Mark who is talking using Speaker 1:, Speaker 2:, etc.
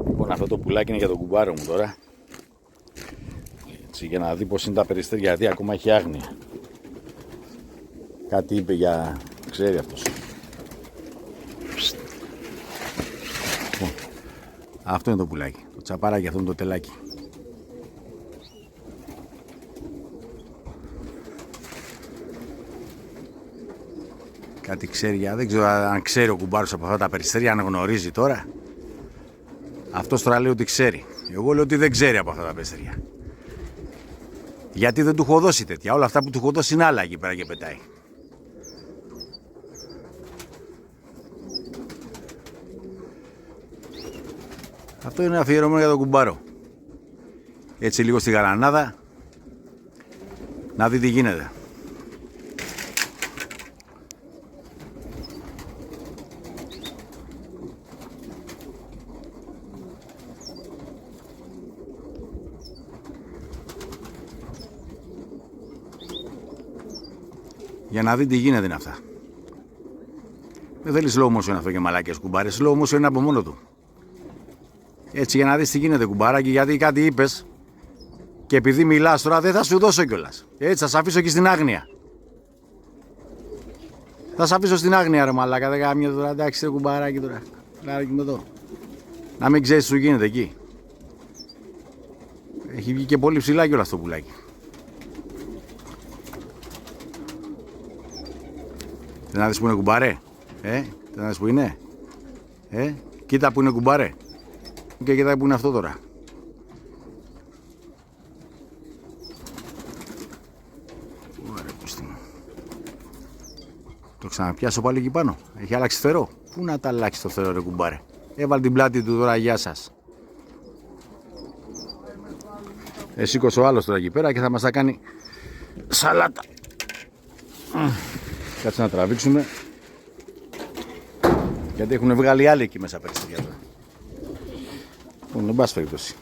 Speaker 1: Λοιπόν, αυτό το πουλάκι είναι για τον κουμπάρο μου τώρα. Έτσι, για να δει πως είναι τα περιστέρια, γιατί ακόμα έχει άγνοια. Κάτι είπε για... ξέρει αυτός. Λοιπόν, αυτό είναι το πουλάκι. Το τσαπαράκι, αυτό είναι το τελάκι. Κάτι ξέρει, δεν ξέρω αν ξέρει ο κουμπάρος από αυτά τα περιστέρια, αν γνωρίζει τώρα. Αυτός τώρα λέει ότι ξέρει. Εγώ λέω ότι δεν ξέρει από αυτά τα περιστέρια. Γιατί δεν του έχω δώσει τέτοια. Όλα αυτά που του έχω δώσει είναι άλλα εκεί πέρα και πετάει. Αυτό είναι αφιερωμένο για τον κουμπάρο. Έτσι λίγο στη γαλανάδα. Να δει τι γίνεται. Για να δει τι γίνεται είναι αυτά. Δεν θέλει slow motion αυτό και μαλάκες κουμπάρε. Slow motion είναι από μόνο του. Έτσι για να δεις τι γίνεται κουμπάρακι, γιατί κάτι είπες και επειδή μιλάς τώρα δεν θα σου δώσω κιόλας. Έτσι θα σε αφήσω και στην άγνοια. Θα σε αφήσω στην άγνοια ρε μαλάκα, δεν καμία τώρα, εντάξει ρε κουμπάρακι τώρα. Λάρακι με εδώ. Να μην ξέρεις τι σου γίνεται εκεί. Έχει βγει και πολύ ψηλά κιόλας το πουλάκι. Θέλει να δεις που είναι κουμπάρε. Θέλει να δεις που είναι. Κοίτα που είναι κουμπάρε. Και κοίτα που είναι αυτό τώρα. Ωραία, το ξαναπιάσω πάλι εκεί πάνω. Έχει αλλάξει θερό. Πού να τα αλλάξει το θερό ρε κουμπάρε. Έβαλε την πλάτη του τώρα, γεια σας. Σήκωσε ο άλλος τώρα εκεί πέρα και θα μας τα κάνει σαλάτα. Κάτσε να τραβήξουμε. Γιατί έχουν βγάλει άλλοι εκεί μέσα περιστέρια τώρα. Λοιπόν, εν πάση περιπτώσει.